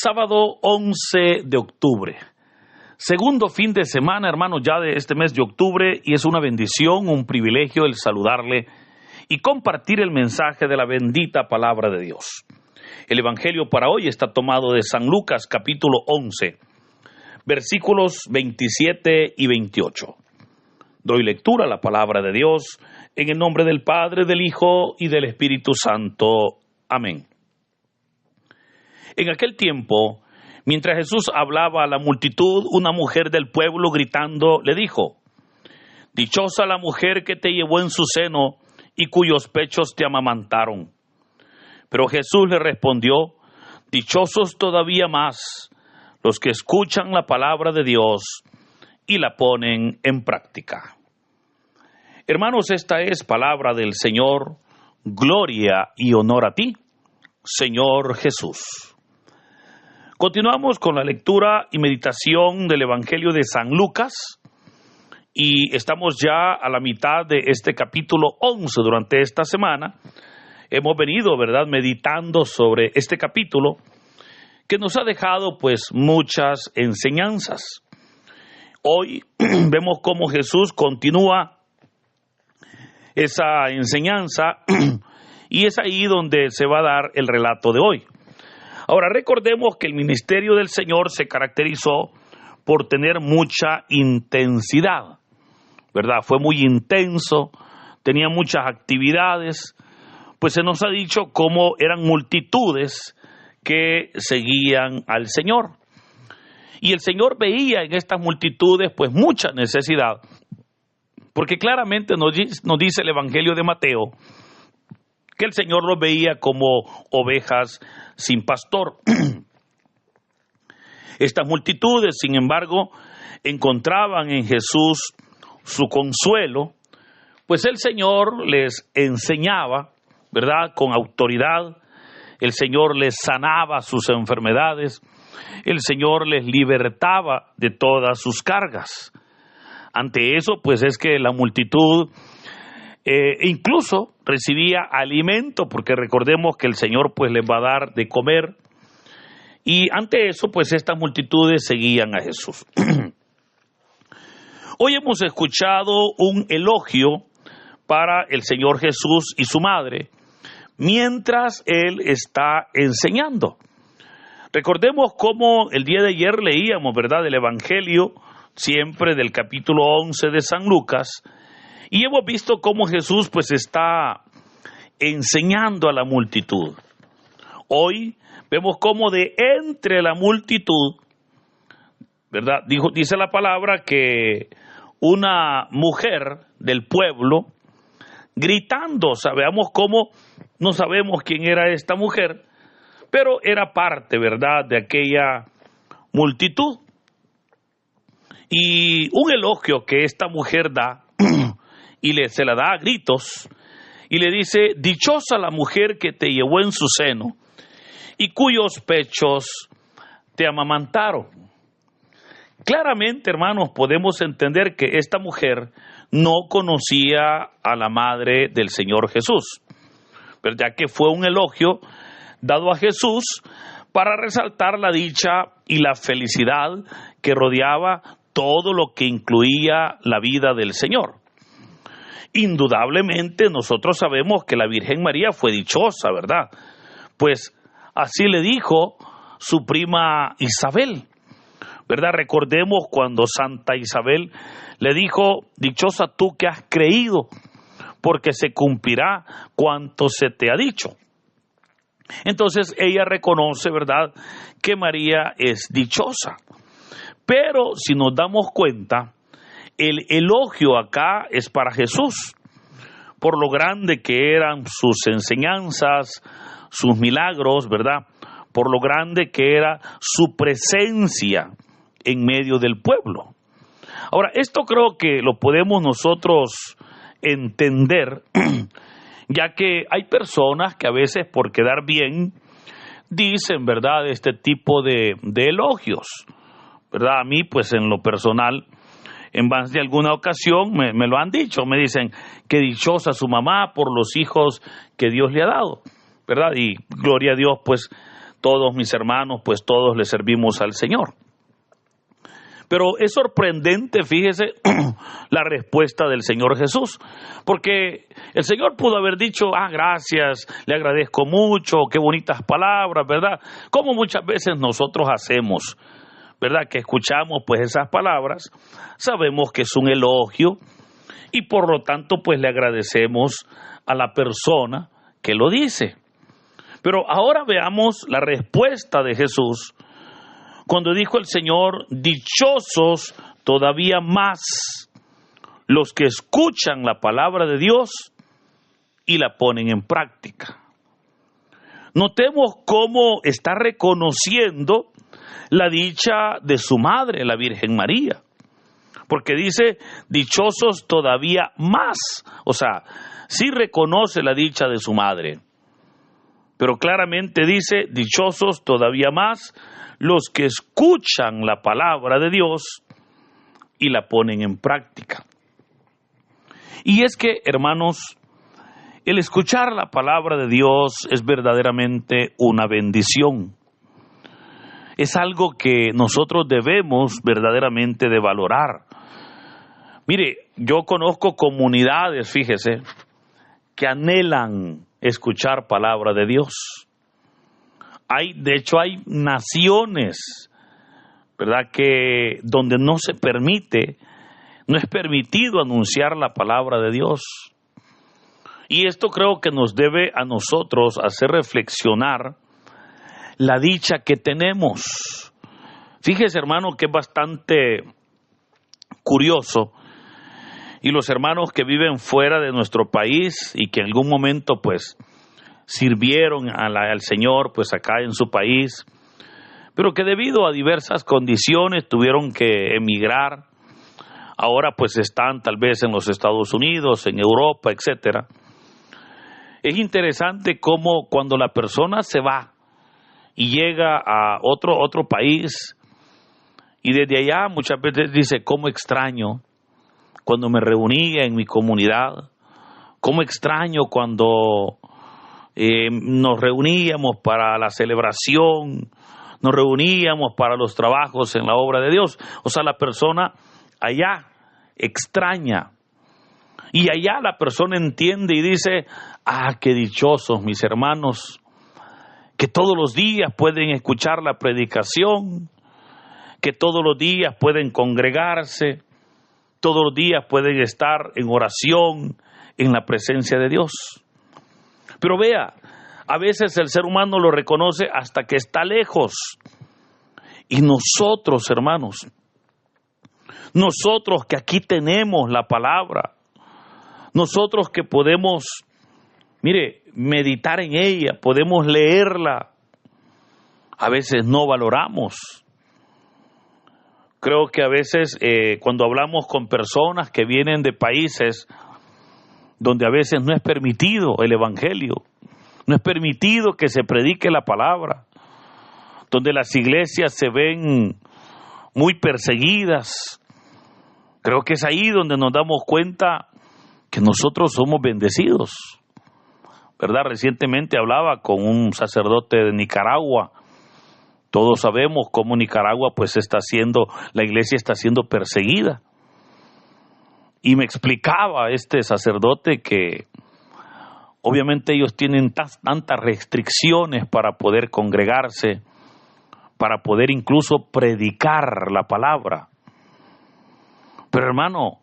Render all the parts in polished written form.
Sábado 11 de octubre. Segundo fin de semana, hermanos, ya de este mes de octubre, y es una bendición, un privilegio el saludarle y compartir el mensaje de la bendita palabra de Dios. El evangelio para hoy está tomado de San Lucas, capítulo 11, versículos 27 y 28. Doy lectura a la palabra de Dios en el nombre del Padre, del Hijo y del Espíritu Santo. Amén. En aquel tiempo, mientras Jesús hablaba a la multitud, una mujer del pueblo gritando le dijo: «Dichosa la mujer que te llevó en su seno y cuyos pechos te amamantaron». Pero Jesús le respondió: «Dichosos todavía más los que escuchan la palabra de Dios y la ponen en práctica». Hermanos, esta es palabra del Señor. Gloria y honor a ti, Señor Jesús. Continuamos con la lectura y meditación del Evangelio de San Lucas y estamos ya a la mitad de este capítulo 11. Durante esta semana hemos venido, meditando sobre este capítulo que nos ha dejado muchas enseñanzas. Hoy vemos cómo Jesús continúa esa enseñanza y es ahí donde se va a dar el relato de hoy. Ahora, recordemos que el ministerio del Señor se caracterizó por tener mucha intensidad, Fue muy intenso, tenía muchas actividades, se nos ha dicho cómo eran multitudes que seguían al Señor. Y el Señor veía en estas multitudes, mucha necesidad, porque claramente nos dice el Evangelio de Mateo que el Señor los veía como ovejas sin pastor. Estas multitudes, sin embargo, encontraban en Jesús su consuelo, pues el Señor les enseñaba, con autoridad. El Señor les sanaba sus enfermedades, el Señor les libertaba de todas sus cargas. Ante eso, es que la multitud incluso recibía alimento, porque recordemos que el Señor les va a dar de comer, y ante eso estas multitudes seguían a Jesús. Hoy hemos escuchado un elogio para el Señor Jesús y su madre mientras Él está enseñando. Recordemos cómo el día de ayer leíamos, el Evangelio siempre del capítulo 11 de San Lucas, y hemos visto cómo Jesús está enseñando a la multitud. Hoy vemos cómo de entre la multitud, dice la palabra que una mujer del pueblo gritando, sabemos cómo, no sabemos quién era esta mujer, pero era parte, de aquella multitud. Y un elogio que esta mujer da, y se la da a gritos, y le dice: «Dichosa la mujer que te llevó en su seno, y cuyos pechos te amamantaron». Claramente, hermanos, podemos entender que esta mujer no conocía a la madre del Señor Jesús, ya que fue un elogio dado a Jesús para resaltar la dicha y la felicidad que rodeaba todo lo que incluía la vida del Señor. Indudablemente nosotros sabemos que la Virgen María fue dichosa, así le dijo su prima Isabel, Recordemos cuando Santa Isabel le dijo: «Dichosa tú que has creído, porque se cumplirá cuanto se te ha dicho». Entonces ella reconoce, que María es dichosa. Pero si nos damos cuenta, el elogio acá es para Jesús, por lo grande que eran sus enseñanzas, sus milagros, por lo grande que era su presencia en medio del pueblo. Ahora, esto creo que lo podemos nosotros entender, ya que hay personas que a veces por quedar bien dicen, este tipo de elogios, A mí, en lo personal, en más de alguna ocasión me lo han dicho, me dicen que dichosa su mamá por los hijos que Dios le ha dado, Y gloria a Dios, todos mis hermanos, pues todos le servimos al Señor. Pero es sorprendente, fíjese, la respuesta del Señor Jesús, porque el Señor pudo haber dicho, gracias, le agradezco mucho, qué bonitas palabras, ¿verdad? Como muchas veces nosotros hacemos, ¿verdad? Que escuchamos pues esas palabras, sabemos que es un elogio y por lo tanto pues le agradecemos a la persona que lo dice. Pero ahora veamos la respuesta de Jesús cuando dijo el Señor, dichosos todavía más los que escuchan la palabra de Dios y la ponen en práctica. Notemos cómo está reconociendo la dicha de su madre, la Virgen María. Porque dice, dichosos todavía más. O sea, sí reconoce la dicha de su madre. Pero claramente dice, dichosos todavía más los que escuchan la palabra de Dios y la ponen en práctica. Y es que, hermanos, el escuchar la palabra de Dios es verdaderamente una bendición. Es algo que nosotros debemos verdaderamente de valorar. Mire, yo conozco comunidades, fíjese, que anhelan escuchar palabra de Dios. De hecho, hay naciones, ¿verdad?, que donde no es permitido anunciar la palabra de Dios. Y esto creo que nos debe a nosotros hacer reflexionar la dicha que tenemos. Fíjese, hermano, que es bastante curioso. Y los hermanos que viven fuera de nuestro país y que en algún momento, pues, sirvieron al Señor, pues, acá en su país, pero que debido a diversas condiciones tuvieron que emigrar. Ahora, pues, están tal vez en los Estados Unidos, en Europa, etcétera. Es interesante cómo cuando la persona se va y llega a otro país y desde allá muchas veces dice, cómo extraño cuando me reunía en mi comunidad, cómo extraño cuando nos reuníamos para la celebración, nos reuníamos para los trabajos en la obra de Dios. O sea, la persona allá extraña. Y allá la persona entiende y dice, qué dichosos mis hermanos, que todos los días pueden escuchar la predicación, que todos los días pueden congregarse, todos los días pueden estar en oración, en la presencia de Dios. Pero vea, a veces el ser humano lo reconoce hasta que está lejos. Y nosotros, hermanos, nosotros que aquí tenemos la palabra, nosotros que podemos, meditar en ella, podemos leerla, a veces no valoramos. Creo que a veces cuando hablamos con personas que vienen de países donde a veces no es permitido el evangelio, no es permitido que se predique la palabra, donde las iglesias se ven muy perseguidas, creo que es ahí donde nos damos cuenta que nosotros somos bendecidos, ¿verdad? Recientemente hablaba con un sacerdote de Nicaragua. Todos sabemos cómo Nicaragua pues la iglesia está siendo perseguida. Y me explicaba este sacerdote que obviamente ellos tienen tantas restricciones para poder congregarse, para poder incluso predicar la palabra. Pero hermano,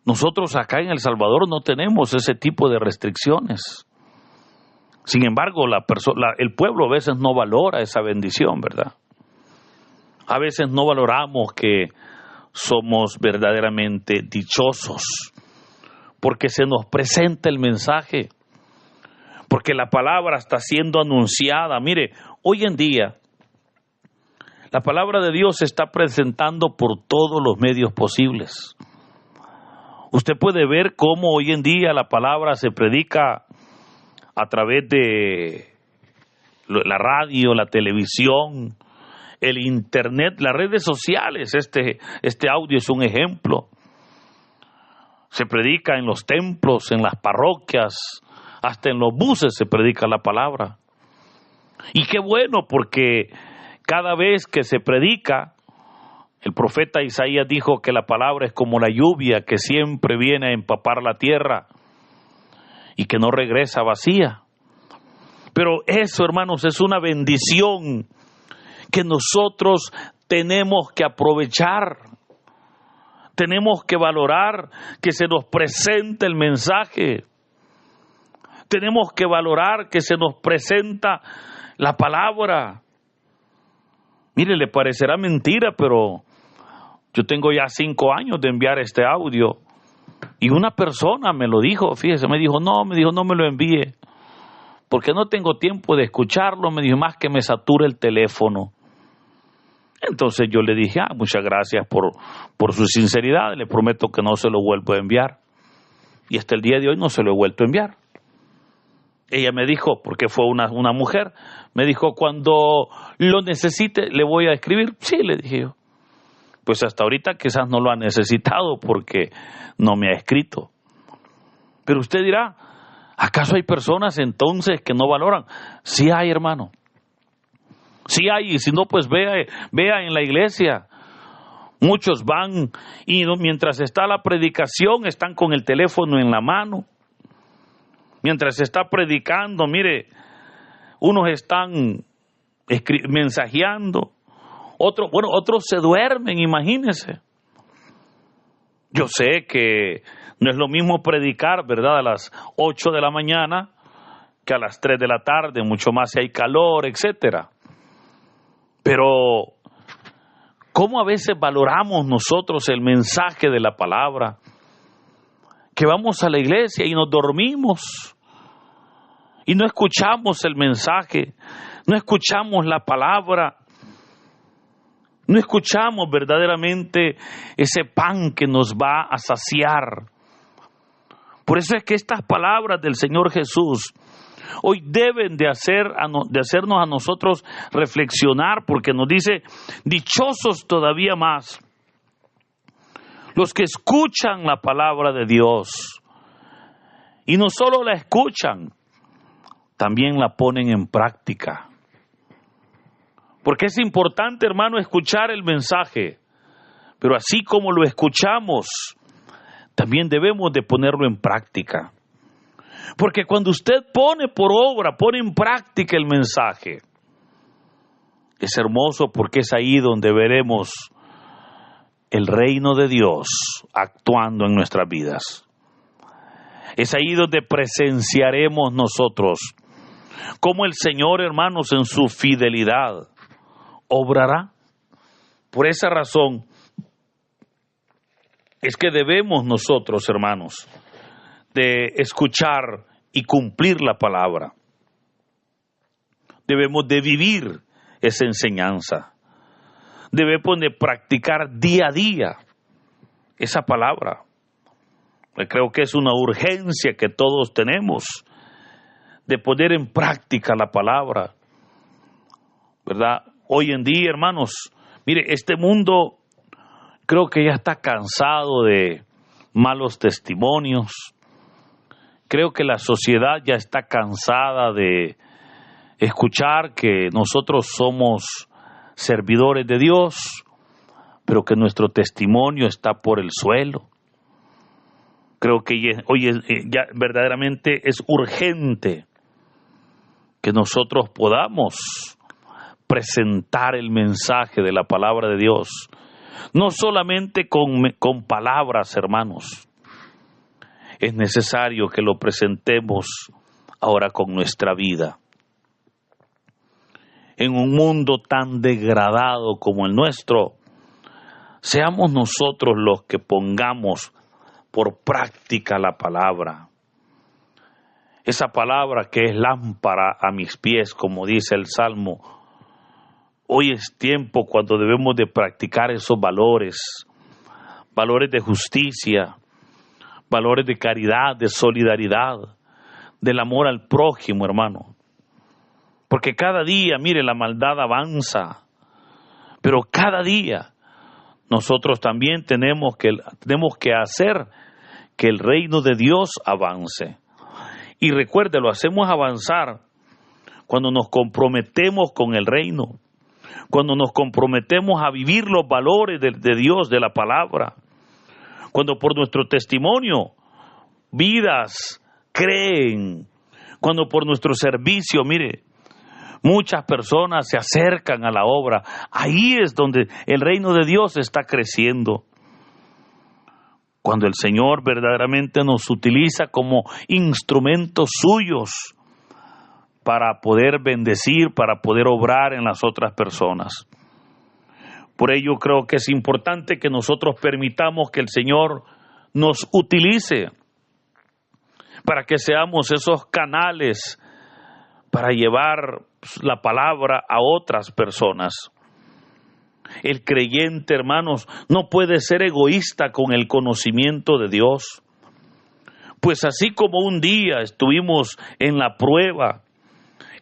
nosotros acá en El Salvador no tenemos ese tipo de restricciones. Sin embargo, el pueblo a veces no valora esa bendición, ¿verdad? A veces no valoramos que somos verdaderamente dichosos porque se nos presenta el mensaje, porque la palabra está siendo anunciada. Mire, hoy en día la palabra de Dios se está presentando por todos los medios posibles. Usted puede ver cómo hoy en día la palabra se predica a través de la radio, la televisión, el internet, las redes sociales. Este audio es un ejemplo. Se predica en los templos, en las parroquias, hasta en los buses se predica la palabra. Y qué bueno, porque cada vez que se predica, el profeta Isaías dijo que la palabra es como la lluvia que siempre viene a empapar la tierra y que no regresa vacía. Pero eso, hermanos, es una bendición que nosotros tenemos que aprovechar. Tenemos que valorar que se nos presente el mensaje. Tenemos que valorar que se nos presenta la palabra. Mire, le parecerá mentira, pero yo tengo ya 5 años de enviar este audio y una persona me lo dijo, fíjese, me dijo, no me lo envíe, porque no tengo tiempo de escucharlo, me dijo, más que me satura el teléfono. Entonces yo le dije, muchas gracias por su sinceridad, le prometo que no se lo vuelvo a enviar. Y hasta el día de hoy no se lo he vuelto a enviar. Ella me dijo, porque fue una mujer, me dijo, cuando lo necesite, ¿le voy a escribir? Sí, le dije yo. Pues hasta ahorita quizás no lo ha necesitado porque no me ha escrito. Pero usted dirá, ¿acaso hay personas entonces que no valoran? Sí hay, hermano. Sí hay, y si no, pues vea en la iglesia. Muchos van y mientras está la predicación están con el teléfono en la mano. Mientras se está predicando, mire, unos están mensajeando, otros se duermen, imagínense. Yo sé que no es lo mismo predicar, ¿verdad?, a las 8 de la mañana que a las 3 de la tarde, mucho más si hay calor, etcétera. Pero, ¿cómo a veces valoramos nosotros el mensaje de la palabra? Que vamos a la iglesia y nos dormimos y no escuchamos el mensaje, no escuchamos la palabra, no escuchamos verdaderamente ese pan que nos va a saciar. Por eso es que estas palabras del Señor Jesús hoy deben de hacernos a nosotros reflexionar, porque nos dice, dichosos todavía más los que escuchan la palabra de Dios, y no solo la escuchan, también la ponen en práctica. Porque es importante, hermano, escuchar el mensaje, pero así como lo escuchamos, también debemos de ponerlo en práctica. Porque cuando usted pone por obra, pone en práctica el mensaje, es hermoso, porque es ahí donde veremos el reino de Dios actuando en nuestras vidas. Es ahí donde presenciaremos nosotros cómo el Señor, hermanos, en su fidelidad obrará. Por esa razón es que debemos nosotros, hermanos, de escuchar y cumplir la palabra. Debemos de vivir esa enseñanza. Debemos de practicar día a día esa palabra. Creo que es una urgencia que todos tenemos de poner en práctica la palabra, ¿verdad? Hoy en día, hermanos, mire, este mundo creo que ya está cansado de malos testimonios. Creo que la sociedad ya está cansada de escuchar que nosotros somos servidores de Dios, pero que nuestro testimonio está por el suelo. Creo que hoy ya verdaderamente es urgente que nosotros podamos presentar el mensaje de la palabra de Dios, no solamente con palabras, hermanos. Es necesario que lo presentemos ahora con nuestra vida. En un mundo tan degradado como el nuestro, seamos nosotros los que pongamos por práctica la palabra. Esa palabra que es lámpara a mis pies, como dice el Salmo. Hoy es tiempo cuando debemos de practicar esos valores de justicia, valores de caridad, de solidaridad, del amor al prójimo, hermano. Porque cada día, mire, la maldad avanza, pero cada día nosotros también tenemos que hacer que el reino de Dios avance. Y recuerde, lo hacemos avanzar cuando nos comprometemos con el reino, cuando nos comprometemos a vivir los valores de Dios, de la palabra, cuando por nuestro testimonio vidas creen, cuando por nuestro servicio, mire, muchas personas se acercan a la obra. Ahí es donde el reino de Dios está creciendo. Cuando el Señor verdaderamente nos utiliza como instrumentos suyos para poder bendecir, para poder obrar en las otras personas. Por ello creo que es importante que nosotros permitamos que el Señor nos utilice para que seamos esos canales para llevar la palabra a otras personas. El creyente, hermanos, no puede ser egoísta con el conocimiento de Dios. Pues así como un día estuvimos en la prueba,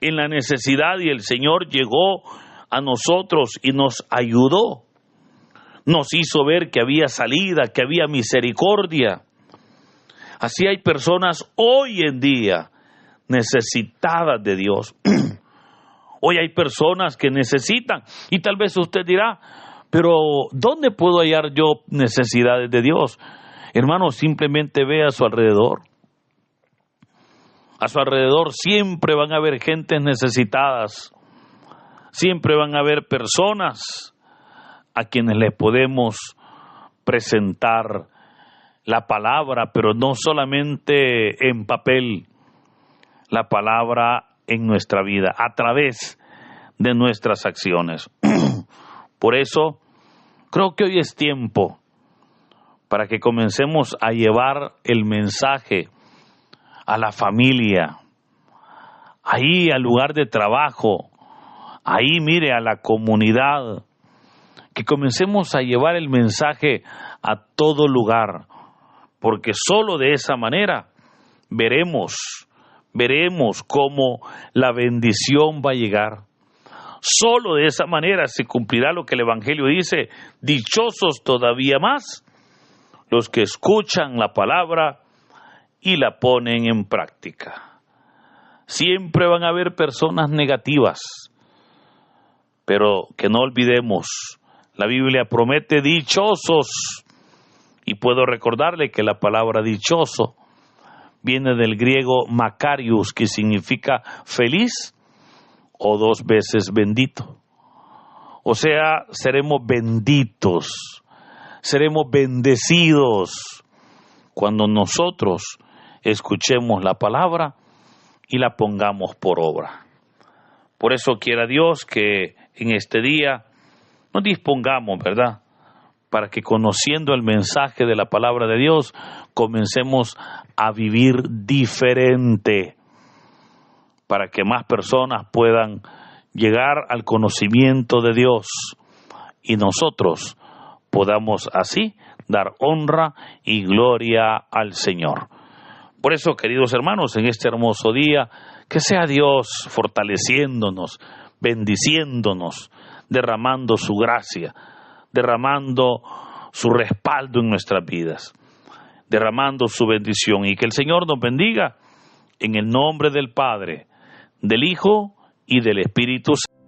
en la necesidad, y el Señor llegó a nosotros y nos ayudó, nos hizo ver que había salida, que había misericordia. Así hay personas hoy en día necesitadas de Dios. Hoy hay personas que necesitan, y tal vez usted dirá, pero ¿dónde puedo hallar yo necesidades de Dios? Hermano, simplemente ve a su alrededor. A su alrededor siempre van a haber gentes necesitadas, siempre van a haber personas a quienes les podemos presentar la palabra, pero no solamente en papel, la palabra en nuestra vida, a través de nuestras acciones. Por eso, creo que hoy es tiempo para que comencemos a llevar el mensaje a la familia, ahí al lugar de trabajo, ahí mire a la comunidad, que comencemos a llevar el mensaje a todo lugar, porque solo de esa manera veremos cómo la bendición va a llegar. Solo de esa manera se cumplirá lo que el Evangelio dice: dichosos todavía más los que escuchan la palabra y la ponen en práctica. Siempre van a haber personas negativas, pero que no olvidemos, la Biblia promete dichosos, y puedo recordarle que la palabra dichoso viene del griego makarios, que significa feliz o dos veces bendito. O sea, seremos benditos, seremos bendecidos cuando nosotros escuchemos la palabra y la pongamos por obra. Por eso quiera Dios que en este día nos dispongamos, ¿verdad?, para que, conociendo el mensaje de la palabra de Dios, comencemos a vivir diferente, para que más personas puedan llegar al conocimiento de Dios y nosotros podamos así dar honra y gloria al Señor. Por eso, queridos hermanos, en este hermoso día, que sea Dios fortaleciéndonos, bendiciéndonos, derramando su gracia, derramando su respaldo en nuestras vidas, derramando su bendición, y que el Señor nos bendiga en el nombre del Padre, del Hijo y del Espíritu Santo.